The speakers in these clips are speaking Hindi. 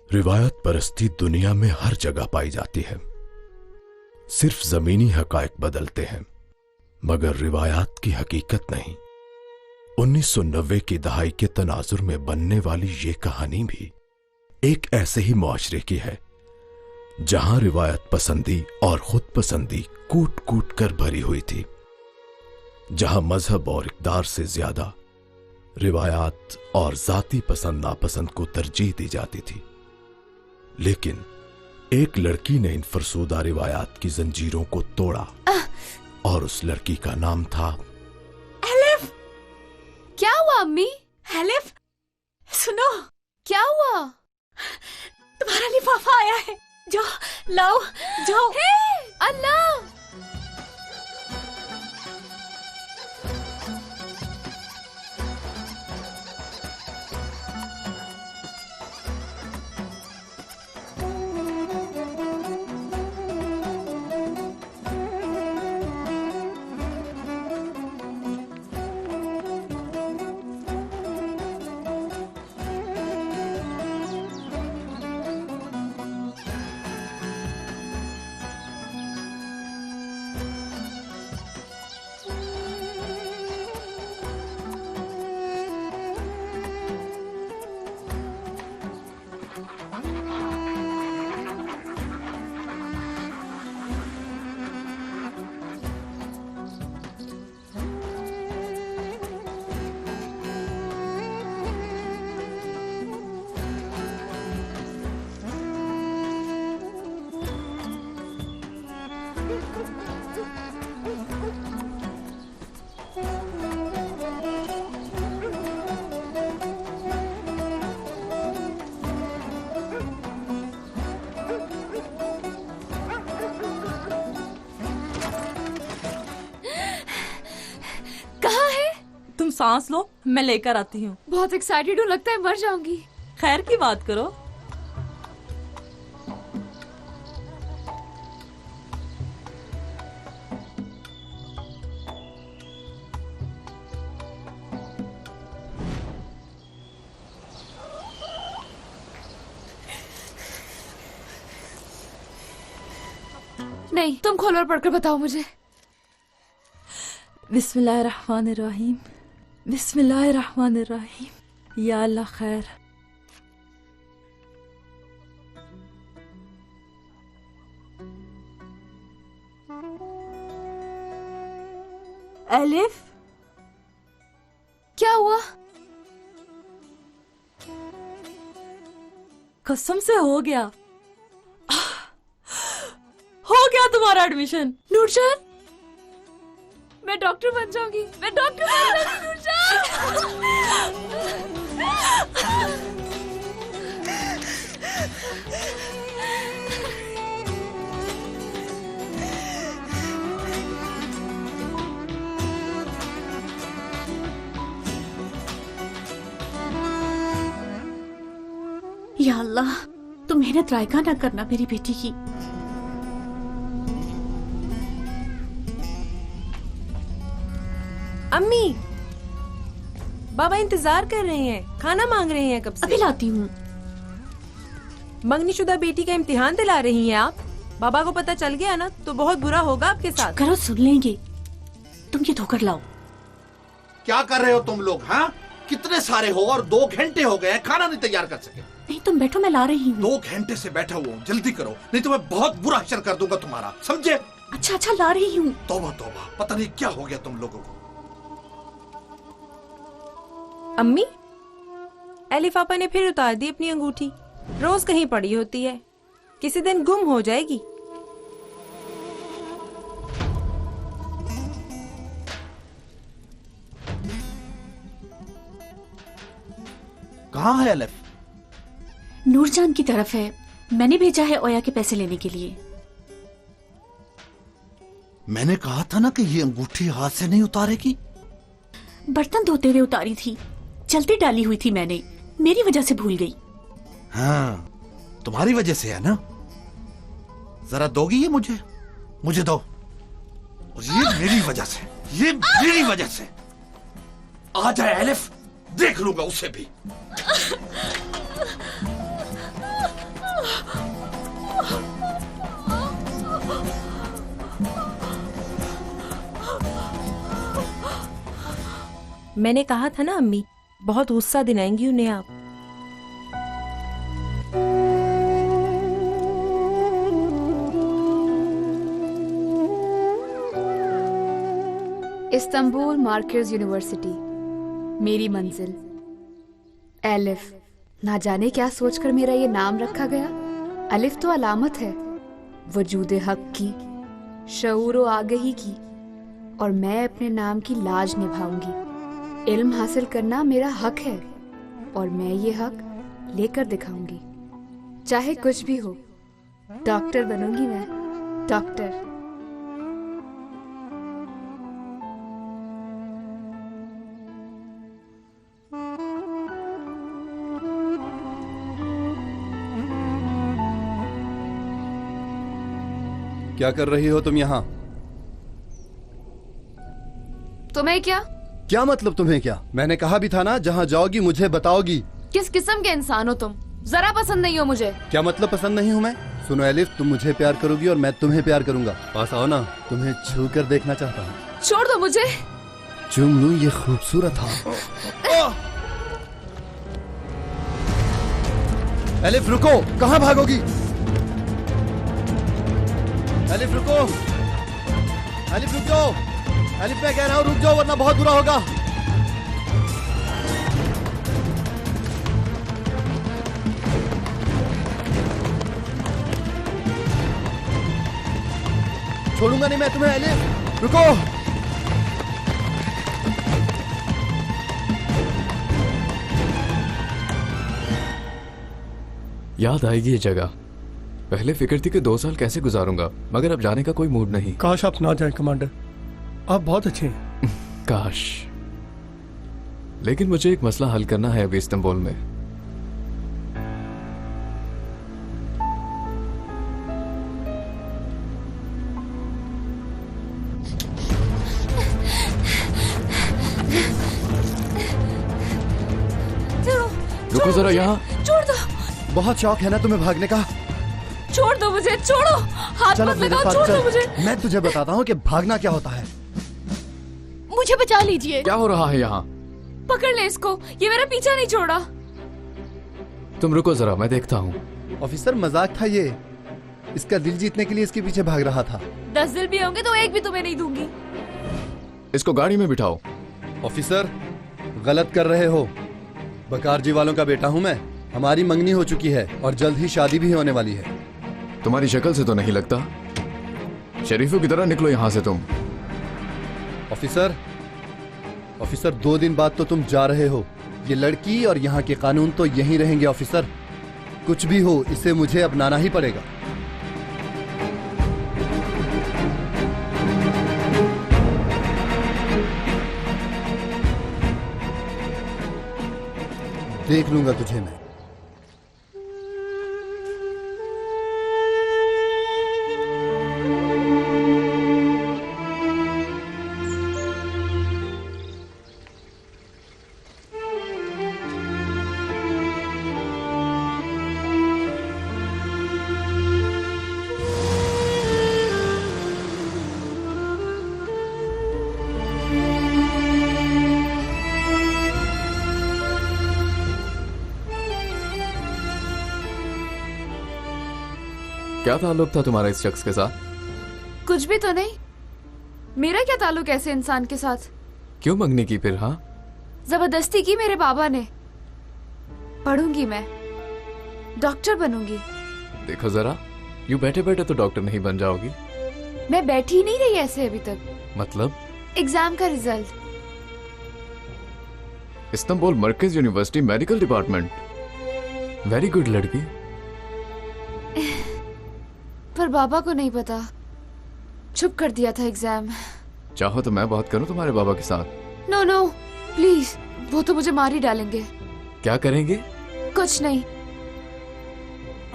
रिवायत परस्ती दुनिया में हर जगह पाई जाती है। सिर्फ जमीनी हकायक बदलते हैं, मगर रिवायात की हकीकत नहीं। 1990 की दहाई के तनाजुर में बनने वाली ये कहानी भी एक ऐसे ही मुआशरे की है, जहां रिवायत पसंदी और खुद पसंदी कूट कूट कर भरी हुई थी, जहां मजहब और इक़्तिदार से ज्यादा रिवायात और जाती पसंद नापसंद को तरजीह दी जाती थी। लेकिन एक लड़की ने इन फरसूदा रिवायात की जंजीरों को तोड़ा और उस लड़की का नाम था एलिफ। क्या हुआ अम्मी? एलिफ सुनो, क्या हुआ? तुम्हारा लिफाफा आया है। जाओ लाओ जाओ। अल्लाह! सांस लो, मैं लेकर आती हूँ। बहुत एक्साइटेड हूँ, लगता है मर जाऊंगी। खैर की बात करो। नहीं, तुम खोलो और पढ़कर बताओ मुझे। बिस्मिल्लाहिर्रहमानिर्रहीम, बिस्मिल्लाहिर्रहमानिर्रहीम। या अल्लाह खैर। एलिफ, क्या हुआ? कसम से हो गया, हो गया तुम्हारा एडमिशन। नूरजान, मैं डॉक्टर बन जाऊंगी, मैं डॉक्टर बन जाऊंगी नूरजान। या अल्लाह, तू मेहनत रायगा ना करना मेरी बेटी की। अम्मी, बाबा इंतजार कर रहे हैं, खाना मांग रहे हैं कब से। अभी लाती हूँ। मंगनीशुदा बेटी का इम्तिहान दिला रही हैं आप। बाबा को पता चल गया ना तो बहुत बुरा होगा आपके साथ। करो, सुन लेंगे। तुम ये धोकर लाओ। क्या कर रहे हो तुम लोग? हाँ, कितने सारे हो और 2 घंटे हो गए, खाना नहीं तैयार कर सके। नहीं, तुम बैठो, मैं ला रही हूँ। 2 घंटे से बैठा हुआ हूँ, जल्दी करो नहीं तो मैं बहुत बुरा हशर कर दूंगा तुम्हारा, समझे? अच्छा अच्छा, ला रही हूँ। तौबा तौबा, पता नहीं क्या हो गया तुम लोगों को। अम्मी, एलिफ आपा ने फिर उतार दी अपनी अंगूठी। रोज कहीं पड़ी होती है, किसी दिन गुम हो जाएगी। कहाँ है एलिफ? नूरजान की तरफ है। मैंने भेजा है ओया के पैसे लेने के लिए। मैंने कहा था ना कि ये अंगूठी हाथ से नहीं उतारेगी। बर्तन धोते हुए उतारी थी, जल्दी डाली हुई थी मैंने, मेरी वजह से भूल गई। हाँ, तुम्हारी वजह से है ना। जरा दोगी ये मुझे? मुझे दो। और ये मेरी वजह से, ये मेरी वजह से। आ जाए एलिफ, देख लूंगा उसे भी। मैंने कहा था ना अम्मी, बहुत गुस्सा दिलाएंगी उन्हें आप। इस्तांबुल मार्कर्स यूनिवर्सिटी, मेरी मंजिल। एलिफ, ना जाने क्या सोचकर मेरा ये नाम रखा गया। अलिफ तो अलामत है वजूद हक की, शऊर व आगही की, और मैं अपने नाम की लाज निभाऊंगी। इल्म हासिल करना मेरा हक है और मैं ये हक लेकर दिखाऊंगी, चाहे कुछ भी हो। डॉक्टर बनूंगी मैं, डॉक्टर। क्या कर रही हो तुम यहाँ? तुम्हें क्या? क्या मतलब तुम्हें क्या? मैंने कहा भी था ना, जहाँ जाओगी मुझे बताओगी। किस किस्म के इंसान हो तुम? जरा पसंद नहीं हो मुझे। क्या मतलब पसंद नहीं हूँ मैं? सुनो एलिफ, तुम मुझे प्यार करोगी और मैं तुम्हें प्यार करूंगा। पास आओ ना, तुम्हें छू कर देखना चाहता हूँ। छोड़ दो मुझे। चुम लूं, ये खूबसूरत था। एलिफ रुको, कहाँ भागोगी? एलिफ रुको, एलिफ रुक जाओ। एलिफ मैं कह रहा हूँ रुक जाओ, वरना बहुत बुरा होगा। छोड़ूंगा नहीं मैं तुम्हें एलिफ, रुको। याद आएगी ये जगह। पहले फिक्र थी कि 2 साल कैसे गुजारूंगा, मगर अब जाने का कोई मूड नहीं। काश आप ना जाएं कमांडर, आप बहुत अच्छे हैं। काश, लेकिन मुझे एक मसला हल करना है अभी इस्तांबुल में। रुको जरा यहाँ। छोड़ दो। बहुत शौक है ना तुम्हें भागने का? छोड़ दो मुझे, छोड़ो। हाथ चलो मत मेरे लगाओ, साथ छोड़ दो चल। मुझे। मैं तुझे बताता हूँ कि भागना क्या होता है। मुझे बचा लीजिए। क्या हो रहा है यहाँ? पकड़ ले इसको, ये मेरा पीछा नहीं छोड़ा। तुम रुको जरा, मैं देखता हूँ। ऑफिसर मजाक था ये, इसका दिल जीतने के लिए इसके पीछे भाग रहा था। 10 दिल भी होंगे तो एक भी तुम्हें नहीं दूंगी। इसको गाड़ी में बिठाओ। ऑफिसर गलत कर रहे हो, बकारजी वालों का बेटा हूँ मैं। हमारी मंगनी हो चुकी है और जल्द ही शादी भी होने वाली है। तुम्हारी शक्ल से तो नहीं लगता। शरीफों की तरह निकलो यहाँ से तुम। ऑफिसर, ऑफिसर 2 दिन बाद तो तुम जा रहे हो। ये लड़की और यहाँ के कानून तो यहीं रहेंगे ऑफिसर। कुछ भी हो, इसे मुझे अपनाना ही पड़ेगा। देख लूंगा तुझे मैं। क्या ताल्लुक था तुम्हारा इस शख्स के साथ? कुछ भी तो नहीं। मेरा क्या ताल्लुक ऐसे इंसान के साथ? क्यों मंगनी की फिर? हाँ, जबरदस्ती की मेरे बाबा ने। पढ़ूंगी मैं, डॉक्टर बनूंगी। देखो जरा, यूं बैठे बैठे तो डॉक्टर नहीं बन जाओगी। मैं बैठी नहीं रही ऐसे अभी तक। मतलब? एग्जाम का result. Istanbul Merkez university medical department. Very good लड़की। पर बाबा को नहीं पता, छुप कर दिया था एग्जाम। चाहो तो मैं बात करूं तुम्हारे बाबा के साथ? नो नो प्लीज, वो तो मुझे मार ही डालेंगे। क्या करेंगे? कुछ नहीं,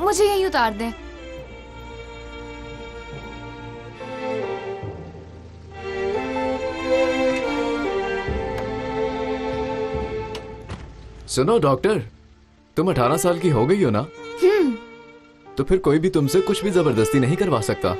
मुझे यहीं उतार दें। सुनो डॉक्टर, तुम 18 साल की हो गई हो ना? तो फिर कोई भी तुमसे कुछ भी जबरदस्ती नहीं करवा सकता।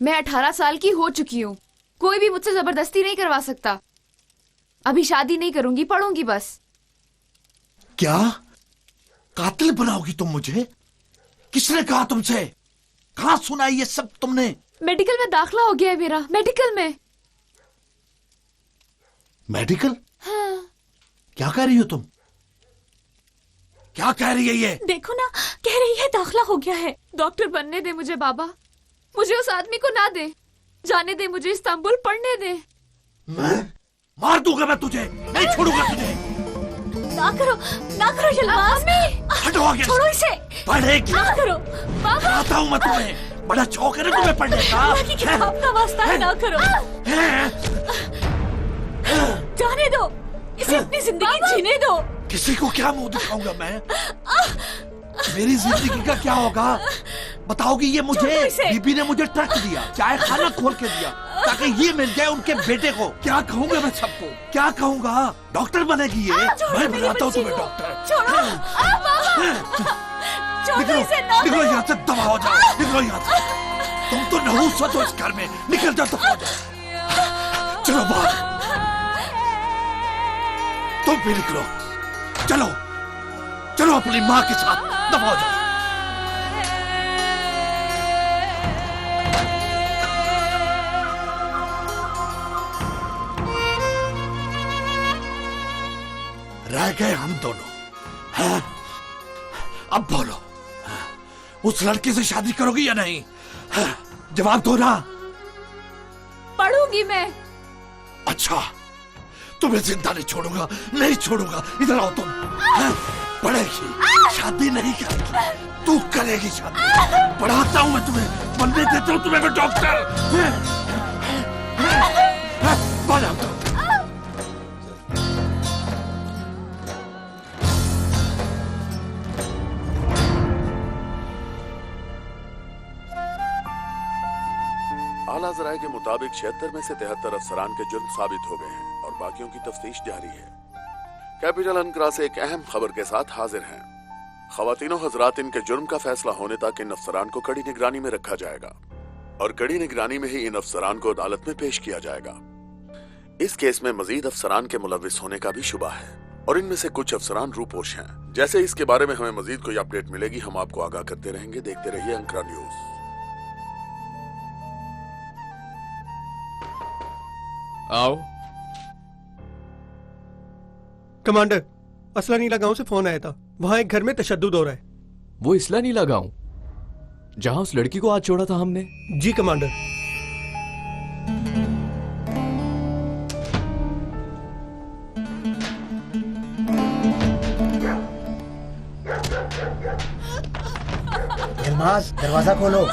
मैं 18 साल की हो चुकी हूँ। कोई भी मुझसे जबरदस्ती नहीं करवा सकता। अभी शादी नहीं करूंगी, पढ़ूंगी बस। क्या कातिल बनाओगी तुम मुझे? किसने कहा तुमसे? कहाँ सुना ये सब तुमने? मेडिकल में दाखिला हो गया है मेरा, मेडिकल में। मेडिकल? हाँ। क्या कह रही हो तुम? क्या कह रही है ये? देखो ना, कह रही है दाखिला हो गया है। डॉक्टर बनने दे मुझे बाबा, मुझे उस आदमी को ना दे, जाने दे मुझे इस्तांबुल पढ़ने दे। मैं मार दूंगा, मैं तुझे नहीं छोड़ूंगा तुझे। ना करो यलमाज, हटो आगे, छोड़ो इसे। पढ़ेगी ना करो बाबा। आता हूँ मैं तुम्हें, बड़ा शौक है ना तुम्हें पढ़ने का। अल्लाह की किताब का वास्ता है, ना करो। जाने दो इसे, अपनी जिंदगी जीने दो। किसी को क्या मुंह दिखाऊंगा मैं? मेरी जिंदगी का क्या होगा बताओगी ये मुझे? बीबी ने मुझे ट्रक दिया, चाय खाना खोल के दिया ताकि ये मिल जाए उनके बेटे को। क्या कहूंगा मैं सबको? क्या कहूंगा? डॉक्टर बनेगी ये? मैं बनाता हूँ तुम्हें डॉक्टर। निकलो यहाँ से, दबा हो जाओ, निकलो यहाँ से। तुम तो नहूस हो तो इस घर में, निकल जाओ, दबा हो जाओ। चलो बाहर, तुम भी निकलो। चलो चलो अपनी माँ के साथ, दबा हो जाओ। रह गए हम दोनों, हैं? अब बोलो, उस लड़के से शादी करोगी या नहीं? जवाब दो ना। पढ़ूंगी मैं। अच्छा, तुम्हें जिंदा नहीं छोड़ूंगा, नहीं छोड़ूंगा। इधर आओ तुम। पढ़ेगी, शादी नहीं करेगी, तू करेगी शादी। पढ़ाता हूं मैं तुम्हें, बनने देता हूं तुम्हें मैं डॉक्टर। बनाओ तुम। आला ज़राए के मुताबिक 76 में से 73 अफसरान के जुर्म साबित हो गए हैं और बाकियों की तफ्तीश जारी है। कैपिटल अनकरा से एक अहम खबर के साथ हाजिर हैं। ख़वातीनो हजरात, इनके जुर्म का फैसला होने तक इन अफसरान को कड़ी निगरानी में रखा जाएगा और कड़ी निगरानी में ही इन अफसरान को अदालत में पेश किया जाएगा। इस केस में मजीद अफसरान के मुलविस होने का भी शुबा है और इनमें से कुछ अफसरान रूपोश हैं। जैसे इसके बारे में हमें मजीद कोई अपडेट मिलेगी हम आपको आगाह करते रहेंगे। देखते रहिए अनकरा न्यूज। आओ। कमांडर, असला नीला गांव से फोन आया था, वहां एक घर में तशद्दुद हो रहा है। वो इसला नीला गांव जहां उस लड़की को आज छोड़ा था हमने? जी कमांडर। यलमाज, दरवाजा खोलो।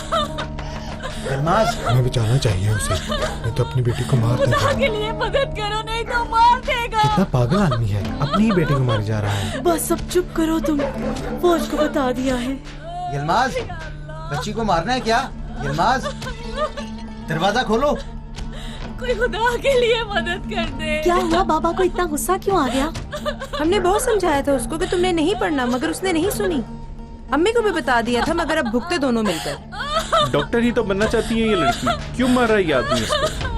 यलमाज, हमें बचाना चाहिए उसे, नहीं तो अपनी बेटी को मार देगा। खुदा के लिए मदद करो, नहीं तो मार देगा। कितना पागल आदमी है, अपनी ही बेटी को मार जा रहा है। बस अब चुप करो तुम, फौज को बता दिया है। यलमाज, बच्ची को मारना है क्या? यलमाज, दरवाजा खोलो। कोई खुदा के लिए मदद कर दे। क्या हुआ, बाबा को इतना गुस्सा क्यों आ गया? हमने बहुत समझाया था उसको कि तुमने नहीं पढ़ना, मगर उसने नहीं सुनी। अम्मी को भी बता दिया था, मगर अब भुगते दोनों मिलकर। डॉक्टर ही तो बनना चाहती है ये लड़की, क्यों मार रहा है ये आदमी इसको?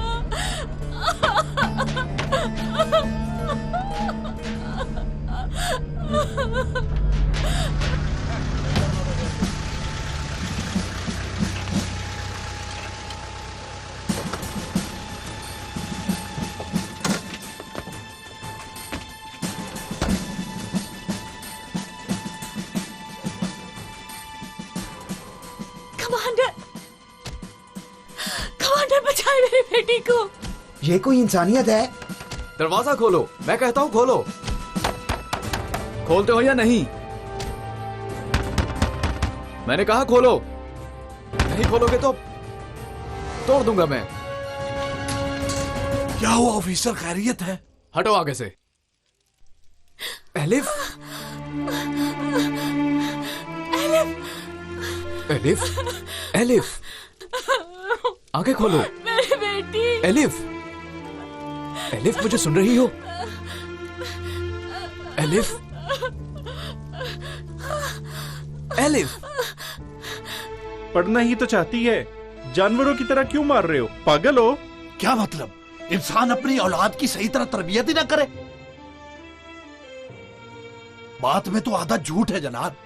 कमांडर बचाए मेरी बेटी को। ये कोई इंसानियत है? दरवाजा खोलो, मैं कहता हूं खोलो। खोलते हो या नहीं? मैंने कहा खोलो, नहीं खोलोगे तो तोड़ दूंगा मैं। क्या हुआ ऑफिसर, खैरियत है? हटो आगे से। एलिफ, एलिफ, एलिफ, आंखें खोलो। मेरी बेटी। एलिफ, एलिफ, मुझे सुन रही हो? Elif, elif. पढ़ना ही तो चाहती है, जानवरों की तरह क्यों मार रहे हो? पागल हो? क्या मतलब? इंसान अपनी औलाद की सही तरह तरबियत ही ना करे? बात में तो आधा झूठ है जनाब।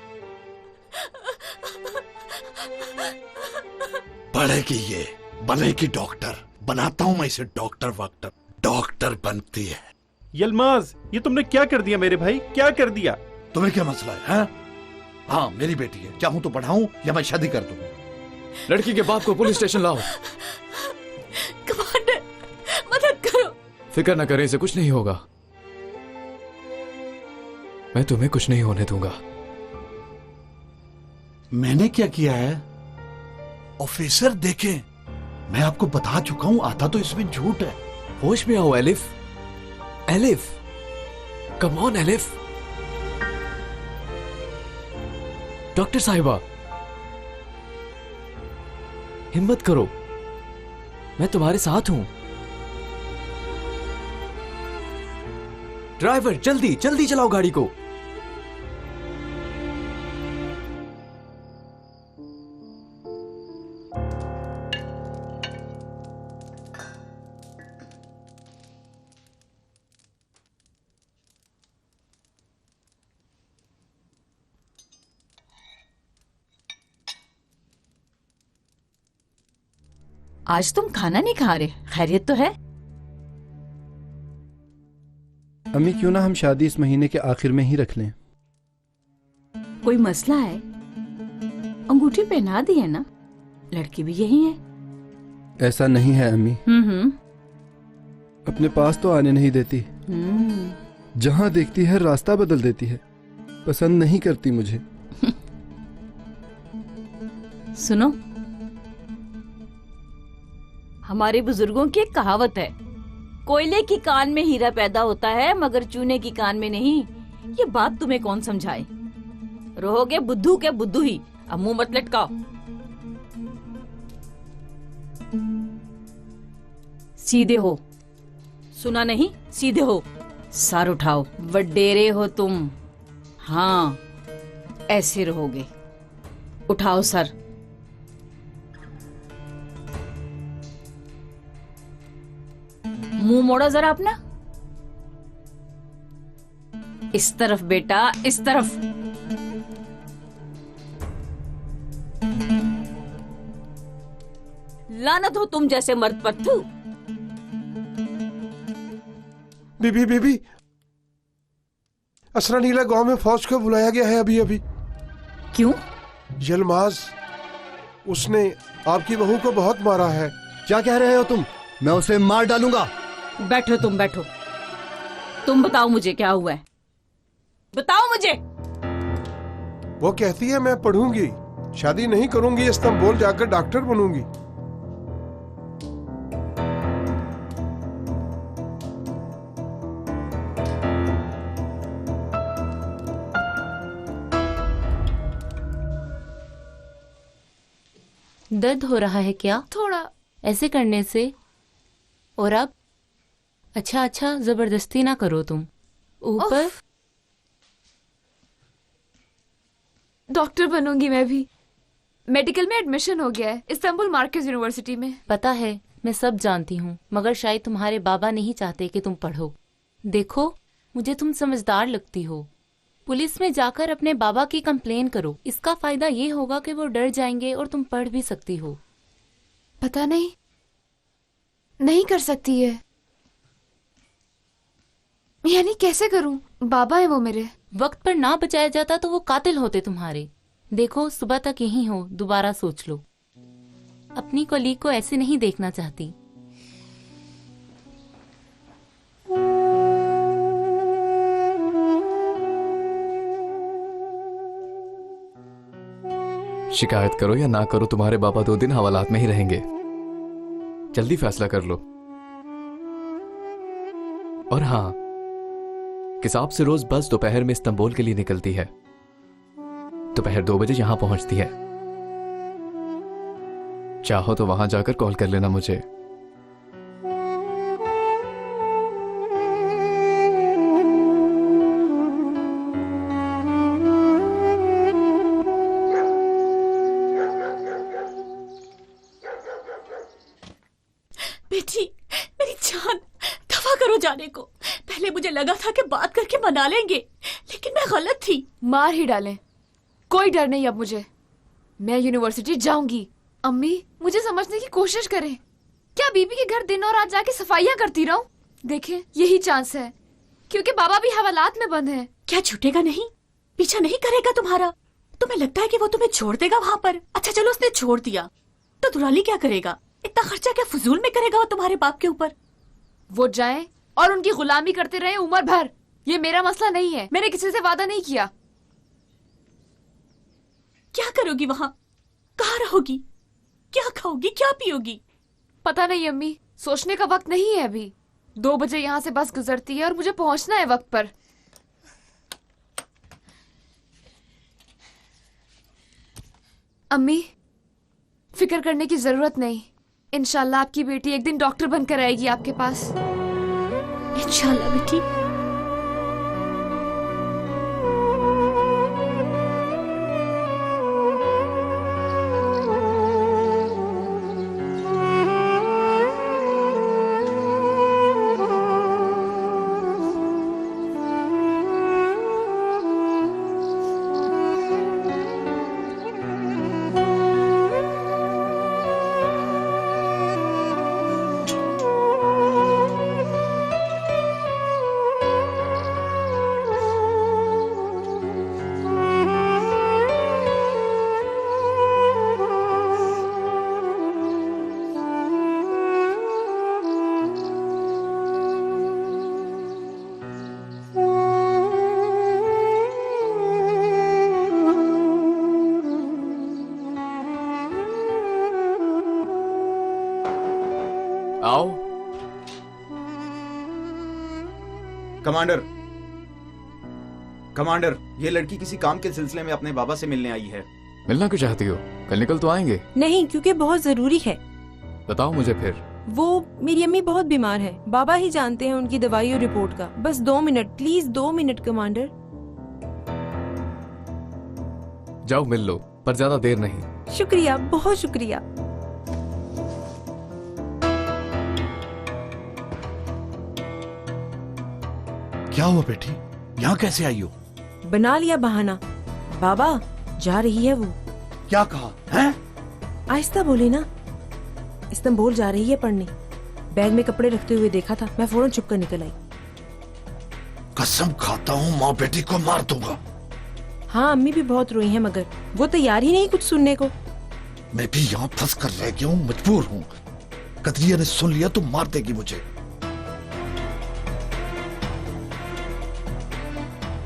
पढ़ेगी ये, बनेगी डॉक्टर। बनाता हूं मैं इसे डॉक्टर वॉक्टर। डॉक्टर बनती है। यलमाज, ये तुमने क्या कर दिया मेरे भाई? क्या कर दिया? तुम्हें क्या मसला है? हाँ, मेरी बेटी है, चाहूं तो पढ़ाऊं या मैं शादी कर दूं। लड़की के बाप को पुलिस स्टेशन लाओ। कमांडर, मदद करो। फिक्र न करें, इसे कुछ नहीं होगा। मैं तुम्हें कुछ नहीं होने दूंगा। मैंने क्या किया है? ऑफिसर देखें, मैं आपको बता चुका हूं, आधा तो इसमें झूठ है। होश में आओ elif. Elif, come on elif. Doctor साहिबा, हिम्मत करो, मैं तुम्हारे साथ हूं। ड्राइवर, जल्दी जल्दी चलाओ गाड़ी को। आज तुम खाना नहीं खा रहे, खैरियत तो है? अम्मी, क्यों ना हम शादी इस महीने के आखिर में ही रख लें? कोई मसला है? अंगूठी पहना दी है ना, लड़की भी यही है। ऐसा नहीं है अम्मी। अपने पास तो आने नहीं देती। जहाँ देखती है रास्ता बदल देती है। पसंद नहीं करती मुझे। सुनो, हमारे बुजुर्गों की एक कहावत है, कोयले की कान में हीरा पैदा होता है मगर चूने की कान में नहीं। ये बात तुम्हें कौन समझाए? रहोगे बुद्धू के बुद्धू ही। अब मुंह मत लटकाओ। सीधे हो, सुना नहीं? सीधे हो, सर उठाओ। वडेरे हो तुम। हाँ, ऐसे रहोगे। उठाओ सर। मुंह मोड़ो जरा अपना। इस तरफ बेटा, इस तरफ। लानत हो तुम जैसे मर्द पर। तू बीबी, बीबी, असरा नीला गांव में फौज को बुलाया गया है अभी अभी। क्यों? यलमाज, उसने आपकी बहू को बहुत मारा है। क्या कह रहे हो तुम? मैं उसे मार डालूंगा। बैठो, तुम बैठो। तुम बताओ मुझे क्या हुआ है, बताओ मुझे। वो कहती है मैं पढ़ूंगी, शादी नहीं करूंगी, इस्तांबुल जाकर डॉक्टर बनूंगी। दर्द हो रहा है क्या? थोड़ा। ऐसे करने से? और अब? अच्छा अच्छा, जबरदस्ती ना करो तुम। ऊपर। डॉक्टर बनूंगी मैं भी। मेडिकल में एडमिशन हो गया है इस्तांबुल मार्केज यूनिवर्सिटी में। पता है, मैं सब जानती हूँ, मगर शायद तुम्हारे बाबा नहीं चाहते कि तुम पढ़ो। देखो, मुझे तुम समझदार लगती हो। पुलिस में जाकर अपने बाबा की कंप्लेन करो। इसका फायदा ये होगा कि वो डर जाएंगे और तुम पढ़ भी सकती हो। पता नहीं कर सकती है। यानी कैसे करूं? बाबा है वो मेरे। वक्त पर ना बचाया जाता तो वो कातिल होते तुम्हारे। देखो, सुबह तक यही हो, दोबारा सोच लो। अपनी कलीग को ऐसे नहीं देखना चाहती। शिकायत करो या ना करो, तुम्हारे बाबा 2 दिन हवालात में ही रहेंगे। जल्दी फैसला कर लो। और हाँ, किसाब से रोज बस दोपहर में इस्तांबुल के लिए निकलती है। दोपहर 2 बजे यहां पहुंचती है। चाहो तो वहां जाकर कॉल कर लेना मुझे। जाने को। पहले मुझे लगा था कि बात करके मना लेंगे, लेकिन मैं गलत थी। मार ही डालें, कोई डर नहीं अब मुझे। मैं यूनिवर्सिटी जाऊंगी। अम्मी मुझे समझने की कोशिश करें। क्या बीबी के घर दिन और रात जाके सफाइयां करती रहूं? देखें यही चांस है, क्योंकि बाबा भी हवालात में बंद हैं। क्या छूटेगा नहीं? पीछा नहीं करेगा तुम्हारा? तुम्हें लगता है कि वो तुम्हें छोड़ देगा वहाँ पर? अच्छा चलो उसने छोड़ दिया तो दुलाली क्या करेगा? इतना खर्चा क्या फजूल में करेगा वो तुम्हारे बाप के ऊपर? वो जाएं और उनकी गुलामी करते रहे उम्र भर। ये मेरा मसला नहीं है, मैंने किसी से वादा नहीं किया। क्या करोगी वहाँ? कहाँ रहोगी? क्या खाओगी, क्या पियोगी? पता नहीं अम्मी, सोचने का वक्त नहीं है अभी। 2 बजे यहाँ से बस गुजरती है और मुझे पहुंचना है वक्त पर। अम्मी फिक्र करने की जरूरत नहीं। इंशाल्लाह आपकी बेटी एक दिन डॉक्टर बनकर आएगी आपके पास। इंशाल्लाह बेटी। आओ। कमांडर, कमांडर, ये लड़की किसी काम के सिलसिले में अपने बाबा से मिलने आई है। मिलना क्यों चाहती हो? कल निकल तो आएंगे। नहीं, क्योंकि बहुत जरूरी है। बताओ मुझे फिर। वो मेरी अम्मी बहुत बीमार है, बाबा ही जानते हैं उनकी दवाई और रिपोर्ट का। बस 2 मिनट प्लीज, 2 मिनट कमांडर। जाओ मिल लो, पर ज्यादा देर नहीं। शुक्रिया, बहुत शुक्रिया। क्या हुआ बेटी, यहाँ कैसे आई हो? बना लिया बहाना। बाबा जा रही है वो। क्या कहा है? आहिस्ता बोले ना। इस्तांबुल जा रही है पढ़ने। बैग में कपड़े रखते हुए देखा था, मैं फौरन छुप कर निकल आई। कसम खाता हूँ माँ बेटी को मार दूंगा। हाँ, अम्मी भी बहुत रोई हैं, मगर वो तैयार ही नहीं कुछ सुनने को। मैं भी यहाँ फंस कर रह गया हूँ, मजबूर हूँ। कदरिया ने सुन लिया तो मार देगी मुझे।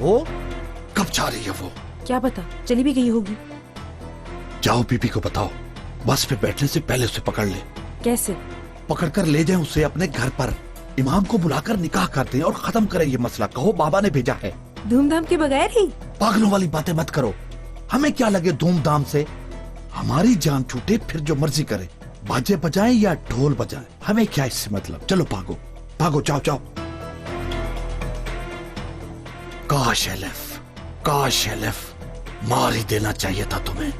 वो कब जा रही है? वो क्या पता, चली भी गई होगी। जाओ बीबी को बताओ, बस पे बैठने से पहले उसे पकड़ ले। कैसे? पकड़कर ले जाएं उसे अपने घर पर, इमाम को बुलाकर निकाह कर दें और खत्म करें ये मसला। कहो बाबा ने भेजा है। धूमधाम के बगैर ही? पागलों वाली बातें मत करो। हमें क्या लगे धूमधाम से? हमारी जान छूटे फिर जो मर्जी करे, बाजे बजाएं या ढोल बजाएं, हमें क्या इससे मतलब। चलो भागो भागो, जाओ जाओ। काश एलिफ, मार ही देना चाहिए था तुम्हें।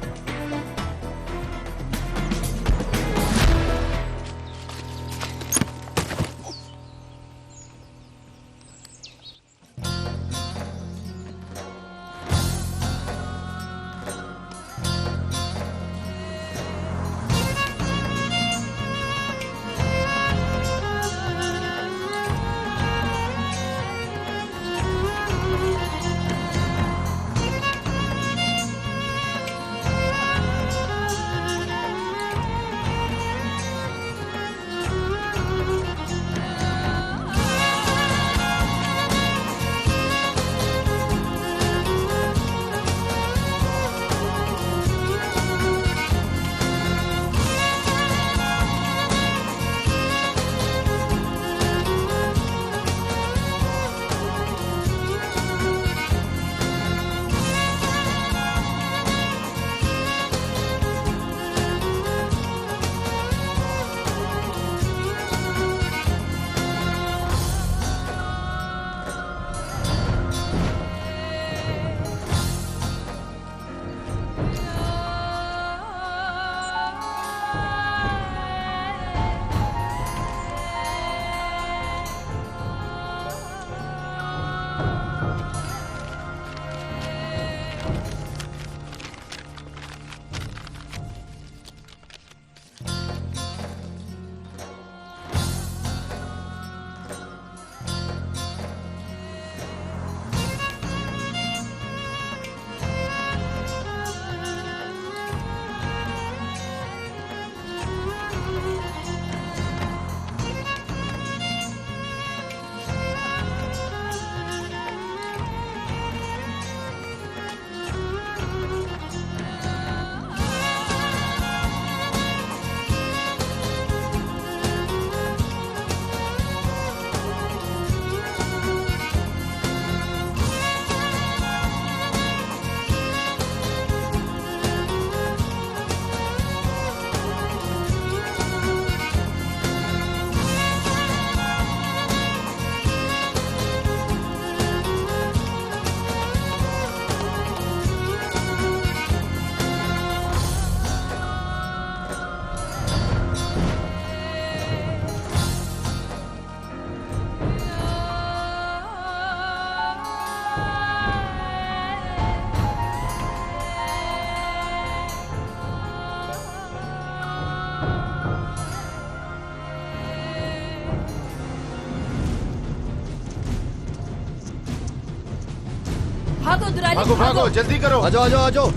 भागो दुराली भागो भागो, जल्दी करो। आ जाओ आ जाओ आ जाओ,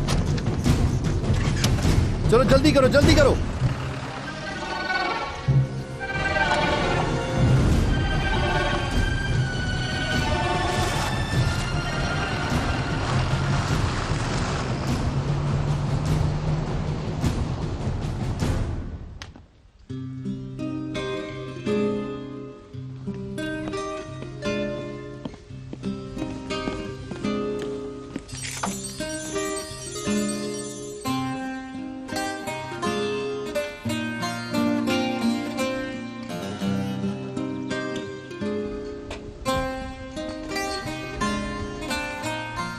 चलो जल्दी करो जल्दी करो।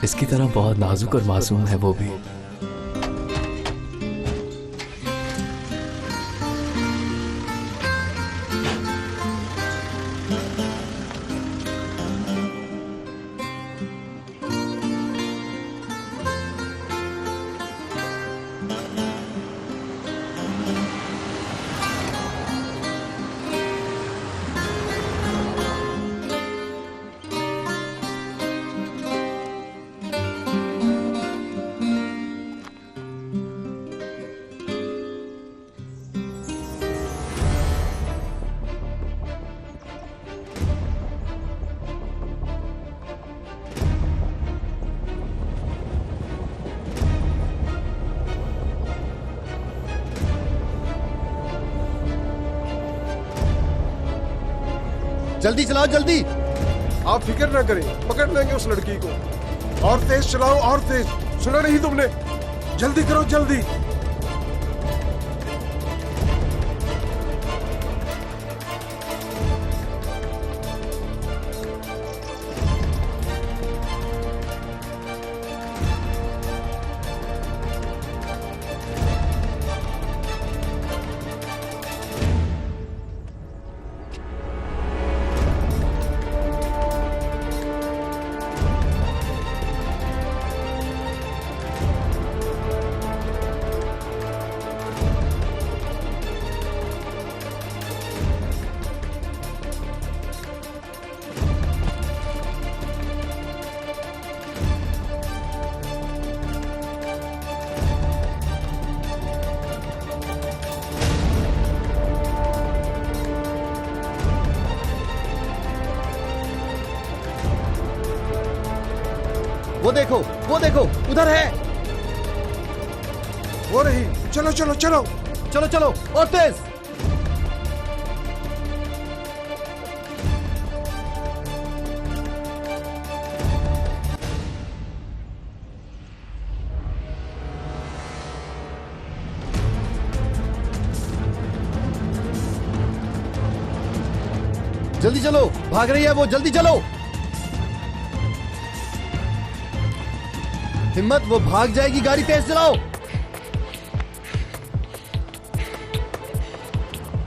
इसकी तरह बहुत नाजुक और मासूम है वो भी। जल्दी चलाओ जल्दी। आप फिक्र ना करें, पकड़ लेंगे उस लड़की को। और तेज चलाओ और तेज, सुना नहीं तुमने? जल्दी करो जल्दी। वो देखो उधर है। वो रही, चलो चलो चलो चलो चलो और तेज। जल्दी चलो, भाग रही है वो, जल्दी चलो। हिम्मत, वो भाग जाएगी, गाड़ी तेज चलाओ।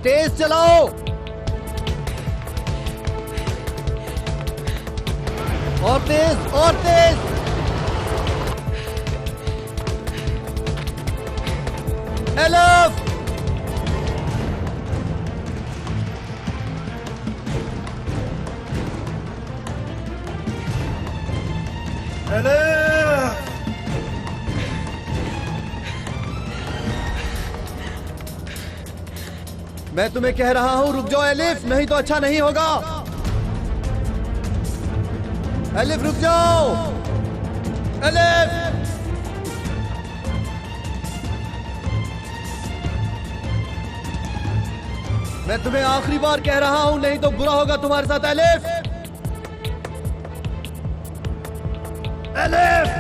तेज चलाओ और तेज और तेज। एलिफ, एलिफ, मैं तुम्हें कह रहा हूं रुक जाओ एलिफ, नहीं तो अच्छा नहीं होगा। एलिफ रुक जाओ, एलिफ। मैं तुम्हें आखिरी बार कह रहा हूं, नहीं तो बुरा होगा तुम्हारे साथ। Elif, elif.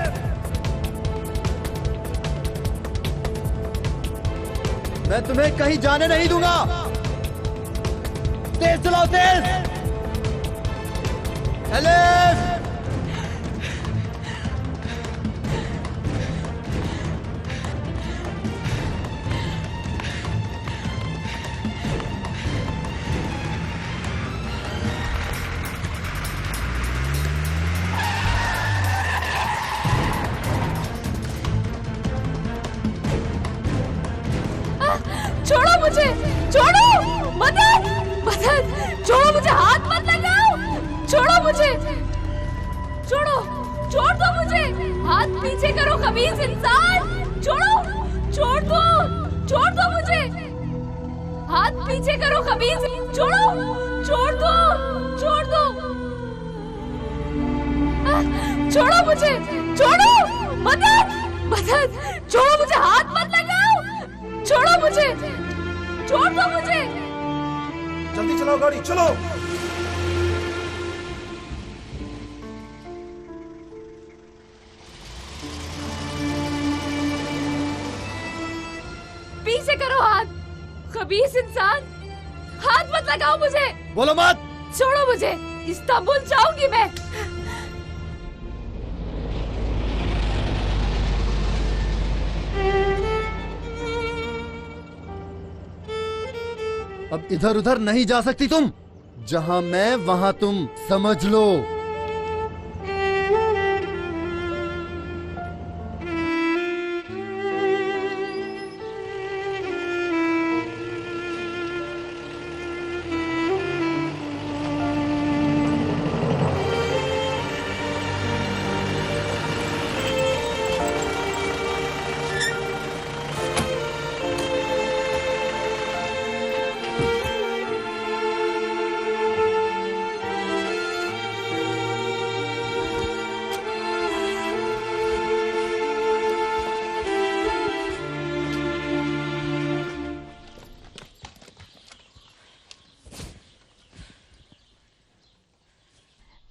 मैं तुम्हें कहीं जाने नहीं दूंगा। तेज चलाओ, तेज। एलिफ, छोड़ो मुझे, छोड़ो, मदद, मदद, छोड़ो मुझे, हाथ मत लगाओ, छोड़ो मुझे, छोड़ो, छोड़ दो मुझे। मुझे, हाथ पीछे करो खबीस इंसान। छोड़ो, छोड़ दो मुझे, हाथ पीछे करो खबीस। छोड़ो, छोड़ दो, छोड़ो मुझे, छोड़ो, मदद, छोड़ो मुझे, हाथ मत लगाओ, छोड़ो मुझे, छोड़ दो मुझे। जल्दी चलाओ गाड़ी, चलो। पीछे करो हाथ, खबीस इंसान, हाथ मत लगाओ मुझे। बोलो मत। छोड़ो मुझे, इस्तांबुल जाऊंगी मैं। अब इधर उधर नहीं जा सकती तुम, जहां मैं वहां तुम, समझ लो।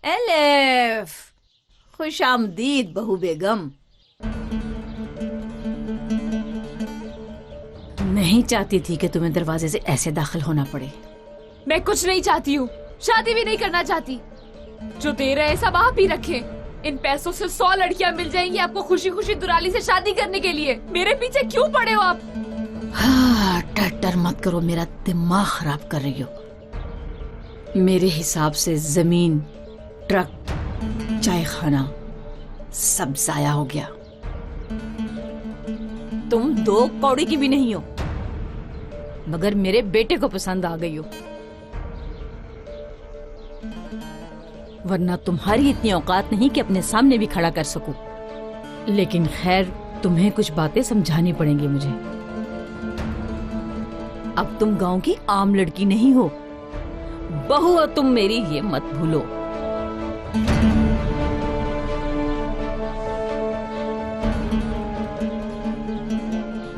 एलिफ, खुश आमदीद बहू बेगम। नहीं चाहती थी कि तुम्हें दरवाजे से ऐसे दाखिल होना पड़े। मैं कुछ नहीं चाहती हूँ, शादी भी नहीं करना चाहती। जो दे रहे हैं सब आप ही रखें। इन पैसों से 100 लड़कियाँ मिल जाएंगी आपको खुशी खुशी दुराली से शादी करने के लिए। मेरे पीछे क्यों पड़े हो आप? हाँ, टट्टर मत करो, मेरा दिमाग खराब कर रही हो। मेरे हिसाब से जमीन, ट्रक, चाय खाना सब जाया हो गया। तुम 2 कौड़ी की भी नहीं हो, मगर मेरे बेटे को पसंद आ गई हो। वरना तुम्हारी इतनी औकात नहीं कि अपने सामने भी खड़ा कर सकूं। लेकिन खैर, तुम्हें कुछ बातें समझानी पड़ेंगी मुझे। अब तुम गांव की आम लड़की नहीं हो, बहू हो तुम मेरी, ये मत भूलो।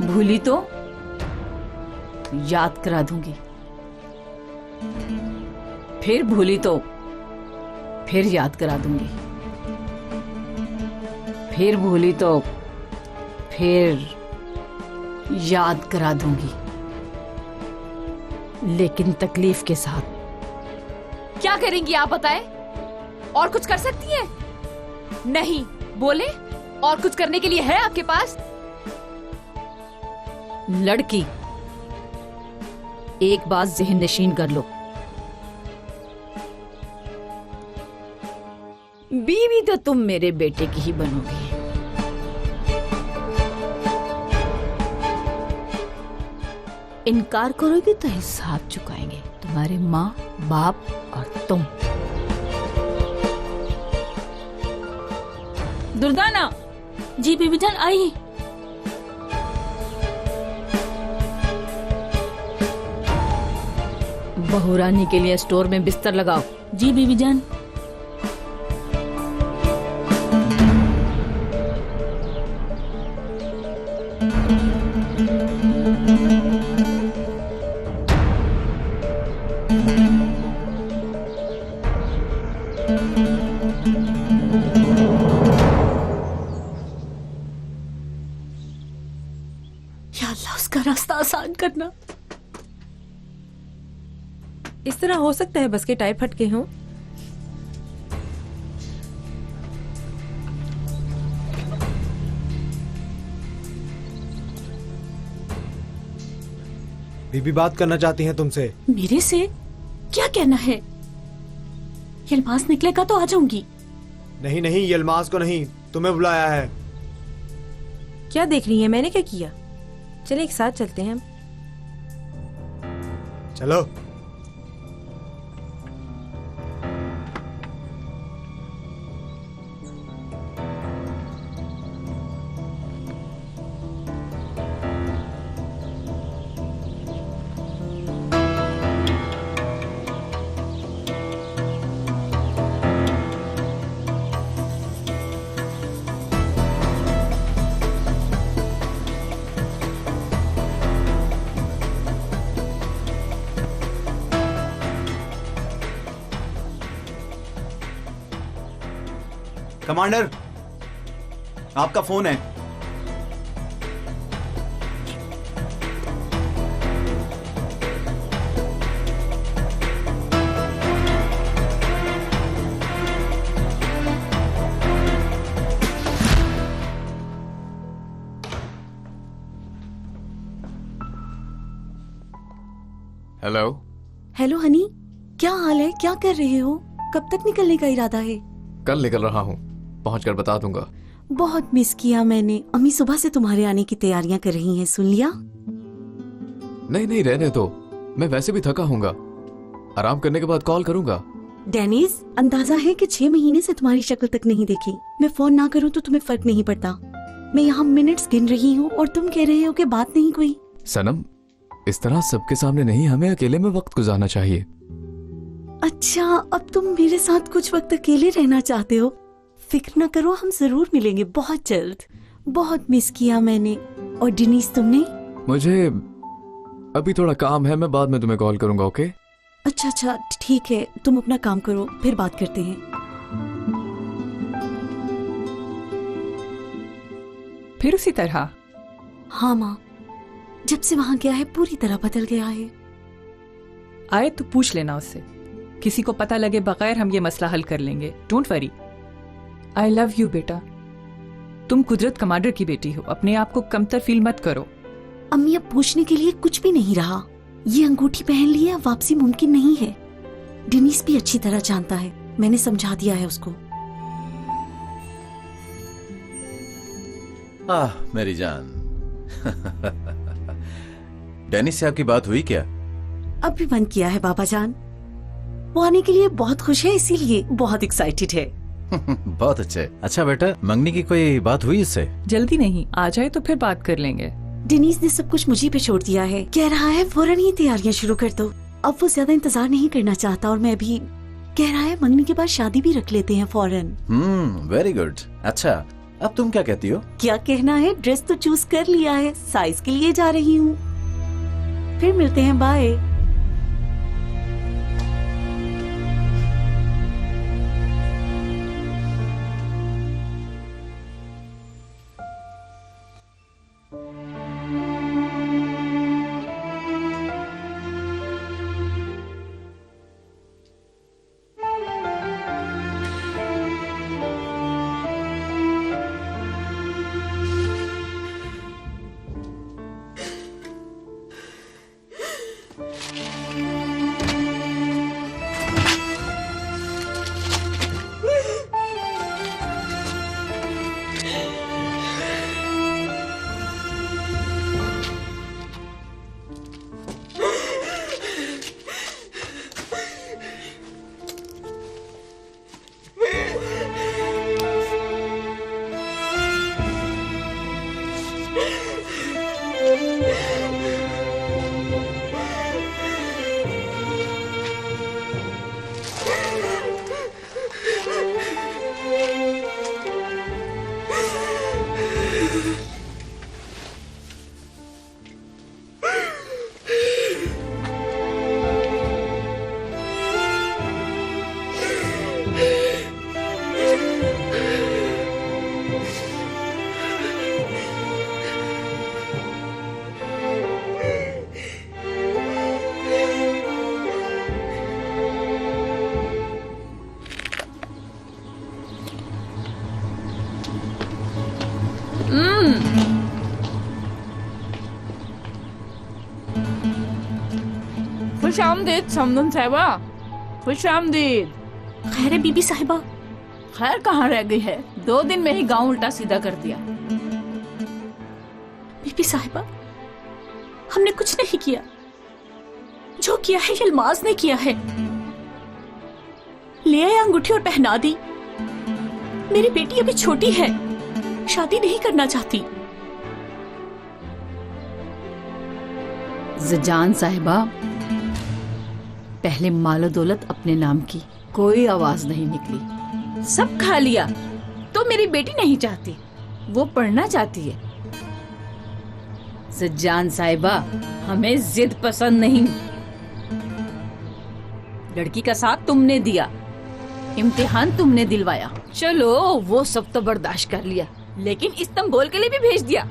भूली तो याद करा दूंगी, फिर भूली तो फिर याद करा दूंगी, फिर भूली तो फिर याद करा दूंगी, लेकिन तकलीफ के साथ। क्या करेंगी आप बताएं? और कुछ कर सकती हैं? नहीं, बोले और कुछ करने के लिए है आपके पास? लड़की, एक बात ज़हन नशीन कर लो, बीवी तो तुम मेरे बेटे की ही बनोगी। इनकार करोगे तो हिसाब चुकाएंगे तुम्हारे माँ बाप और तुम। दुर्दाना। जी बीबी जान, आई। बहुरानी के लिए स्टोर में बिस्तर लगाओ। जी बीबी जान। या अल्लाह, उसका रास्ता आसान करना। इस तरह हो सकता है बस के टायर फटके हों? बीबी बात करना चाहती हैं तुमसे। मेरे से? क्या कहना है? यलमास निकलेगा तो आ जाऊंगी। नहीं नहीं, यलमास को नहीं, तुम्हें बुलाया है। क्या देख रही है? मैंने क्या किया? चले एक साथ चलते हैं हम। चलो। कमांडर, आपका फोन है। हेलो। हेलो हनी, क्या हाल है? क्या कर रहे हो? कब तक निकलने का इरादा है? कल निकल रहा हूँ, पहुंचकर बता दूंगा। बहुत मिस किया मैंने। अम्मी सुबह से तुम्हारे आने की तैयारियां कर रही हैं, सुन लिया? नहीं नहीं, रहने दो, मैं वैसे भी थका हूँगा। आराम करने के बाद कॉल करूंगा। डेनिस, अंदाजा है कि 6 महीने से तुम्हारी शक्ल तक नहीं देखी। मैं फोन ना करूं तो तुम्हें फर्क नहीं पड़ता। मैं यहाँ मिनट्स गिन रही हूँ और तुम कह रहे हो कि बात नहीं कोई। सनम, इस तरह सबके सामने नहीं, हमें अकेले में वक्त गुजारना चाहिए। अच्छा, अब तुम मेरे साथ कुछ वक्त अकेले रहना चाहते हो? फिक्र न करो, हम जरूर मिलेंगे बहुत जल्द। बहुत मिस किया मैंने। और डिनीस, तुमने? मुझे अभी थोड़ा काम है, मैं बाद में तुम्हें कॉल करूंगा। ओके? अच्छा, ठीक है, तुम अपना काम करो, फिर बात करते हैं। फिर उसी तरह? हाँ माँ, जब से वहाँ गया है पूरी तरह बदल गया है। आए तो पूछ लेना उससे। किसी को पता लगे बगैर हम ये मसला हल कर लेंगे। Don't worry. I love you बेटा। तुम कुदरत कमांडर की बेटी हो, अपने आप को कमतर फील मत करो। अम्मी, अब पूछने के लिए कुछ भी नहीं रहा। ये अंगूठी पहन ली है, वापसी मुमकिन नहीं है। डिनीस भी अच्छी तरह जानता है, मैंने समझा दिया है उसको। मेरी जान। डेनिस से आपकी बात हुई क्या? अब भी मन किया है बाबा जान। वो आने के लिए बहुत खुश है, इसीलिए बहुत एक्साइटेड है। बहुत अच्छे। अच्छा बेटा, मंगनी की कोई बात हुई इससे? जल्दी नहीं, आ जाए तो फिर बात कर लेंगे। डिनीस ने सब कुछ मुझे पे छोड़ दिया है। कह रहा है फौरन ही तैयारियां शुरू कर दो। अब वो ज्यादा इंतजार नहीं करना चाहता और मैं भी। कह रहा है मंगनी के बाद शादी भी रख लेते हैं फौरन। Very good. अच्छा, अब तुम क्या कहती हो? क्या कहना है, ड्रेस तो चूज कर लिया है, साइज के लिए जा रही हूँ। फिर मिलते हैं, बाय। खुशामदीद समदन साहिबा, खुशामदीद। खैर है बीबी साहिबा? खैर कहाँ रह गई है, 2 दिन में ही गांव उल्टा सीधा कर दिया। बीबी साहिबा, हमने कुछ नहीं किया। जो किया है यलमाज ने किया है। ले आया अंगूठी और पहना दी। मेरी बेटी अभी छोटी है, शादी नहीं करना चाहती। ज़जान साहिबा, पहले मालो दौलत अपने नाम की, कोई आवाज नहीं निकली, सब खा लिया। तो मेरी बेटी नहीं चाहती, वो पढ़ना चाहती है। ज़जान साहिबा, हमें जिद पसंद नहीं। लड़की का साथ तुमने दिया, इम्तिहान तुमने दिलवाया, चलो वो सब तो बर्दाश्त कर लिया, लेकिन इस्तांबुल के लिए भी भेज दिया।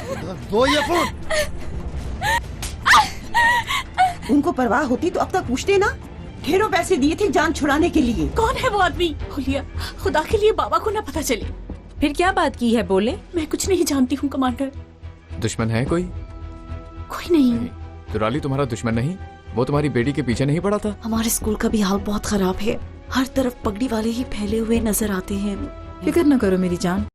हेलो, दो ये फोन। उनको परवाह होती तो अब तक पूछते ना। ढेरों पैसे दिए थे जान छुड़ाने के लिए। कौन है वो आदमी? हुलिया, खुदा के लिए बाबा को ना पता चले। फिर क्या बात की है, बोले? मैं कुछ नहीं जानती हूँ कमांडर। दुश्मन है कोई? कोई नहीं। दुराली तुम्हारा दुश्मन नहीं? वो तुम्हारी बेटी के पीछे नहीं पड़ा था? हमारे स्कूल का भी हाल बहुत खराब है। हर तरफ पगड़ी वाले ही फैले हुए नजर आते हैं। फिक्र न करो मेरी जान,